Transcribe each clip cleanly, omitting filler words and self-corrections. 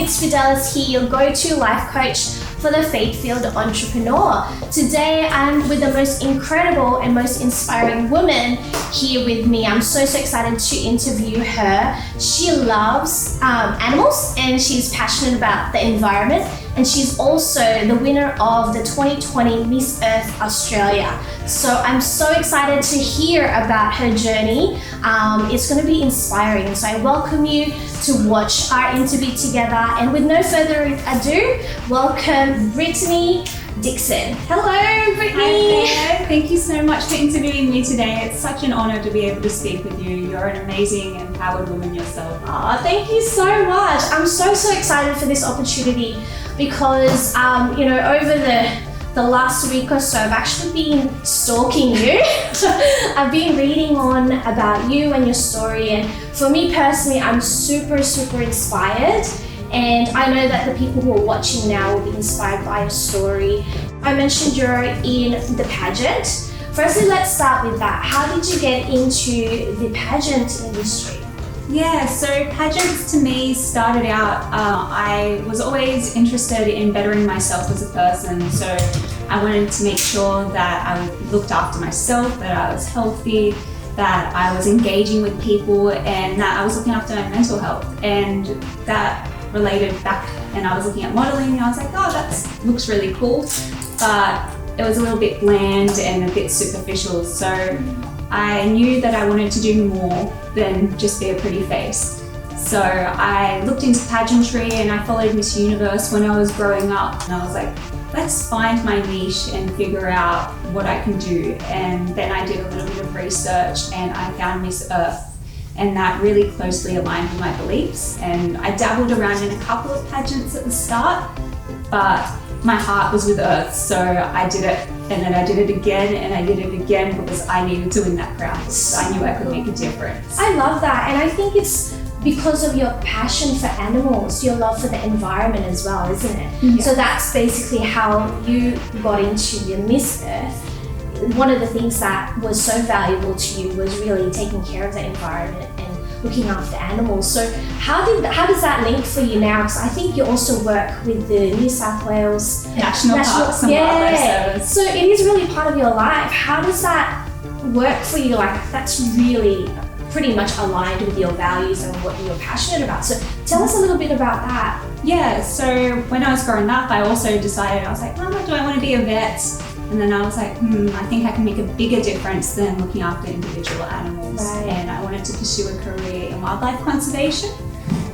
it's Fidelity, your go-to life coach for the faith-filled entrepreneur. Today, I'm with the most incredible and most inspiring woman here with me. I'm so excited to interview her. She loves animals and she's passionate about the environment, and she's also the winner of the 2020 Miss Earth Australia. So I'm so excited to hear about her journey. It's going to be inspiring. So I welcome you to watch our interview together. And with no further ado, welcome Brittany Dickson. Hello, Brittany. Hi there. Thank you so much for interviewing me today. It's such an honor to be able to speak with you. You're an amazing, empowered woman yourself. Oh, thank you so much. I'm so excited for this opportunity because, over the last week or so, I've actually been stalking you. I've been reading on about you and your story, and for me personally, I'm super inspired, and I know that the people who are watching now will be inspired by your story. I mentioned you're in the pageant. Firstly, let's start with that. How did you get into the pageant industry? Yeah, so pageants to me started out, I was always interested in bettering myself as a person. So I wanted to make sure that I looked after myself, that I was healthy, that I was engaging with people, and that I was looking after my mental health. And that related back, and I was looking at modeling, and I was like, oh, that looks really cool. But it was a little bit bland and a bit superficial. So I knew that I wanted to do more than just be a pretty face. So I looked into pageantry and I followed Miss Universe when I was growing up, and I was like, let's find my niche and figure out what I can do. And then I did a little bit of research and I found Miss Earth, and that really closely aligned with my beliefs. And I dabbled around in a couple of pageants at the start, but my heart was with Earth, so I did it, and then I did it again, and I did it again because I needed to win that crown, because I knew I could make a difference. I love that, and I think it's because of your passion for animals, your love for the environment as well, isn't it? Yeah. So that's basically how you got into the Miss Earth. One of the things that was so valuable to you was really taking care of the environment and looking after animals. So how does that link for you now? Because I think you also work with the New South Wales National Parks and Wildlife Service. So it is really part of your life. How does that work for you? Like, that's really pretty much aligned with your values and what you're passionate about. So tell us a little bit about that. Yeah, so when I was growing up, I also decided, I was like, oh, do I want to be a vet? And then I was like, I think I can make a bigger difference than looking after individual animals. Right. And I wanted to pursue a career in wildlife conservation.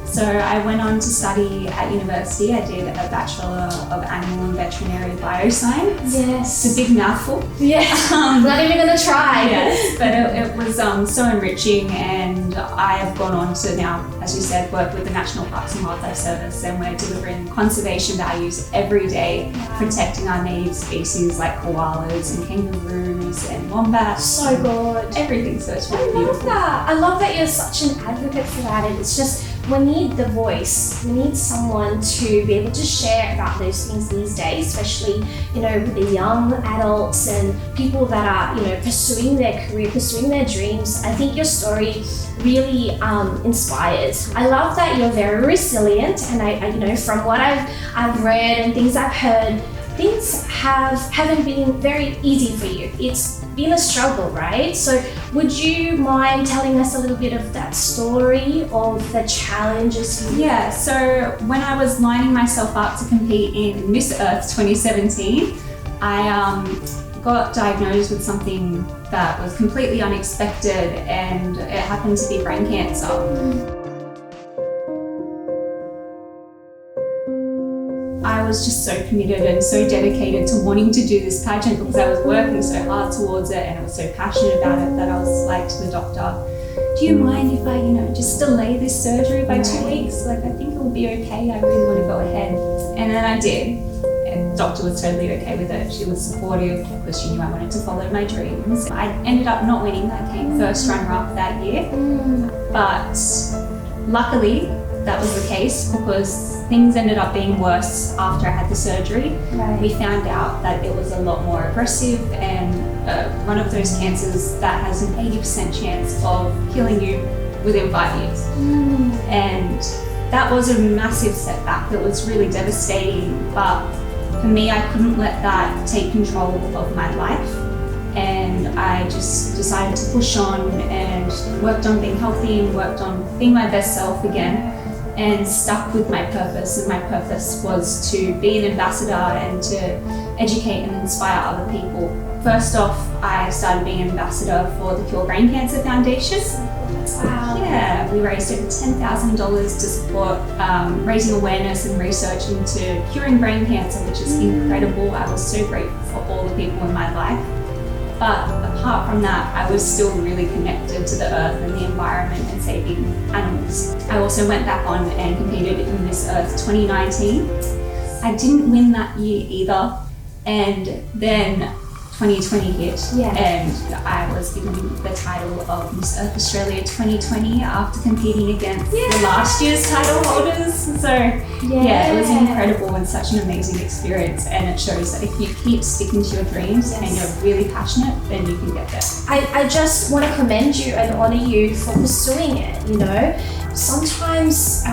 So I went on to study at university. I did a Bachelor of Animal and Veterinary Bioscience. Yes. It's a big mouthful. Yeah, not even gonna try. Yes, but it was so enriching, and I have gone on to now, as you said, work with the National Parks and Wildlife Service, and we're delivering conservation values every day, protecting our native species like koalas and kangaroos and wombats. So good. Everything, so it's really I love beautiful. that. I love that you're such an advocate for that, and it's just, we need the voice. We need someone to be able to share about those things these days, especially, with the young adults and people that are, pursuing their career, pursuing their dreams. I think your story really inspires. I love that you're very resilient, and I from what I've read and things I've heard, things haven't been very easy for you. It's been a struggle, right? So would you mind telling us a little bit of that story of the challenges you Yeah, so when I was lining myself up to compete in Miss Earth 2017, I got diagnosed with something that was completely unexpected, and it happened to be brain cancer. I was just so committed and so dedicated to wanting to do this pageant because I was working so hard towards it, and I was so passionate about it that I was like to the doctor, do you mind if I, just delay this surgery by 2 weeks? Like, I think it will be okay. I really want to go ahead. And then I did. And the doctor was totally okay with it. She was supportive because she knew I wanted to follow my dreams. I ended up not winning. I came first runner-up that year. But luckily, that was the case because things ended up being worse after I had the surgery. Right. We found out that it was a lot more aggressive, and one of those cancers that has an 80% chance of killing you within 5 years. And that was a massive setback. It was really devastating, but for me, I couldn't let that take control of my life. And I just decided to push on and worked on being healthy and worked on being my best self again, and stuck with my purpose. And my purpose was to be an ambassador and to educate and inspire other people. First off, I started being an ambassador for the Cure Brain Cancer Foundation. Wow. Yeah, we raised over $10,000 to support raising awareness and research into curing brain cancer, which is incredible. I was so grateful for all the people in my life. But apart from that, I was still really connected to the earth and the environment and saving animals. I also went back on and competed in Miss Earth 2019. I didn't win that year either. And then 2020 hit, and I was given the title of Miss Earth Australia 2020 after competing against the last year's title holders. So it was incredible and such an amazing experience, and it shows that if you keep sticking to your dreams and you're really passionate, then you can get there. I just want to commend you and honor you for pursuing it. You know, sometimes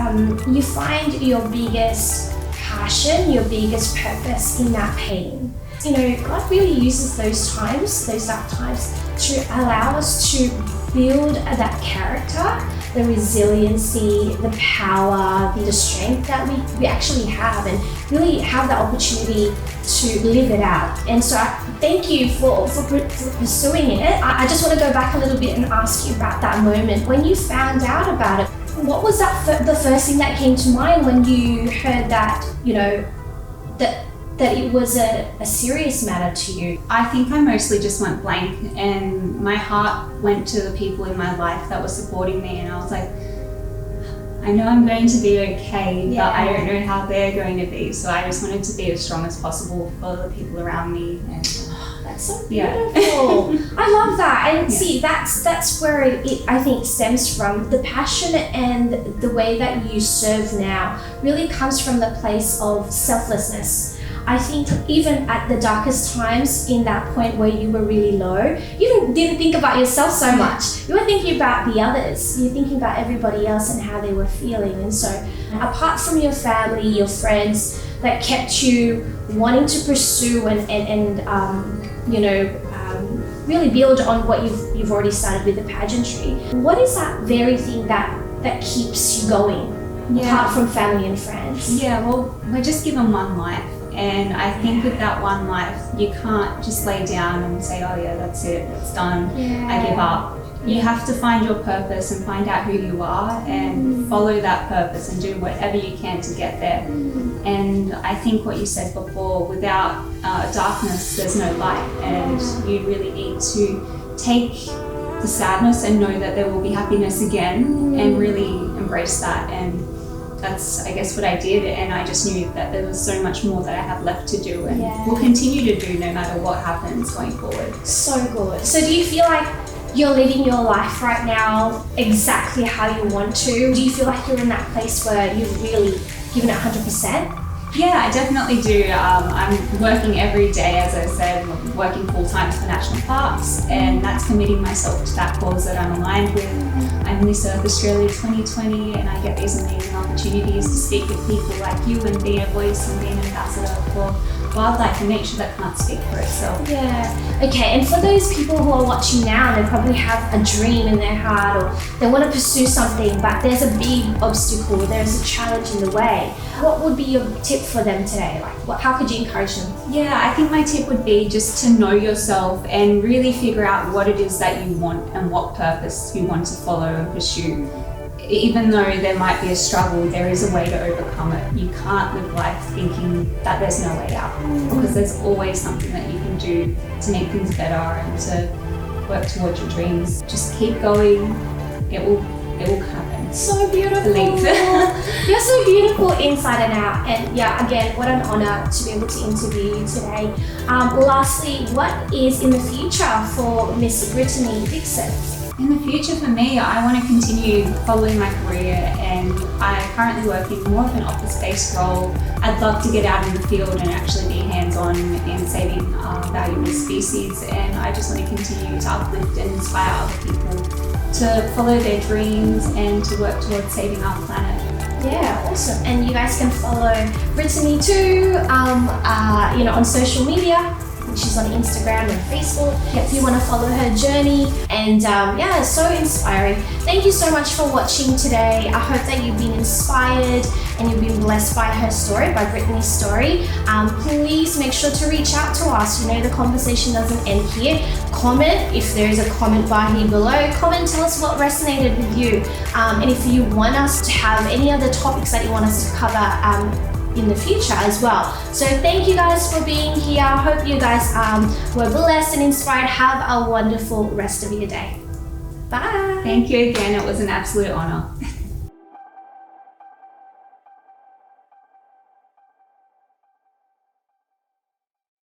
you find your biggest passion, your biggest purpose in that pain. You know, God really uses those times, those dark times, to allow us to build that character, the resiliency, the power, the strength that we actually have, and really have the opportunity to live it out. And so I thank you for pursuing it. I just want to go back a little bit and ask you about that moment when you found out about it. What was that the first thing that came to mind when you heard that, you know, that it was a serious matter to you? I think I mostly just went blank, and my heart went to the people in my life that were supporting me, and I was like, I know I'm going to be okay, but I don't know how they're going to be. So I just wanted to be as strong as possible for the people around me. And that's so beautiful. I love that. And see, that's where it I think stems from. The passion and the way that you serve now really comes from the place of selflessness. I think even at the darkest times, in that point where you were really low, you didn't think about yourself so much. You were thinking about the others. You're thinking about everybody else and how they were feeling. And so apart from your family, your friends that kept you wanting to pursue and really build on what you've already started with the pageantry, what is that very thing that keeps you going apart from family and friends? Yeah, well, we're just given one life. And I think with that one life, you can't just lay down and say, oh yeah, that's it, it's done, I give up. You have to find your purpose and find out who you are and follow that purpose and do whatever you can to get there. And I think what you said before, without darkness, there's no light, and you really need to take the sadness and know that there will be happiness again and really embrace that. And that's, I guess, what I did, and I just knew that there was so much more that I have left to do and will continue to do no matter what happens going forward. So good. So do you feel like you're living your life right now exactly how you want to? Do you feel like you're in that place where you've really given it 100%? Yeah, I definitely do. I'm working every day, as I said, working full-time for national parks, and that's committing myself to that cause that I'm aligned with. I'm Miss Earth Australia 2020, and I get these amazing opportunities to speak with people like you and be a voice and be an ambassador for wildlife and nature that can't speak for itself. Yeah. Okay, and for those people who are watching now, they probably have a dream in their heart, or they want to pursue something, but there's a big obstacle, there's a challenge in the way. What would be your tip for them today? How could you encourage them? Yeah, I think my tip would be just to know yourself and really figure out what it is that you want and what purpose you want to follow and pursue. Even though there might be a struggle, there is a way to overcome it. You can't live life thinking that there's no way out, because there's always something that you can do to make things better and to work towards your dreams. Just keep going. It will happen. So beautiful. Believe. You're so beautiful inside and out. And yeah, again, what an honor to be able to interview you today. Lastly, what is in the future for Miss Brittany Dickson? In the future for me, I want to continue following my career, and I currently work in more of an office-based role. I'd love to get out in the field and actually be hands-on in saving valuable species, and I just want to continue to uplift and inspire other people to follow their dreams and to work towards saving our planet. Yeah, awesome. And you guys can follow Brittany too, on social media. She's on Instagram and Facebook if you want to follow her journey. And it's so inspiring. Thank you so much for watching today. I hope that you've been inspired and you've been blessed by her story, by Brittany's story. Please make sure to reach out to us. You know, the conversation doesn't end here. Comment, if there is a comment bar here below, comment, tell us what resonated with you. And if you want us to have any other topics that you want us to cover in the future as well. So thank you guys for being here. I hope you guys were blessed and inspired. Have a wonderful rest of your day. Bye. Thank you again. It was an absolute honor.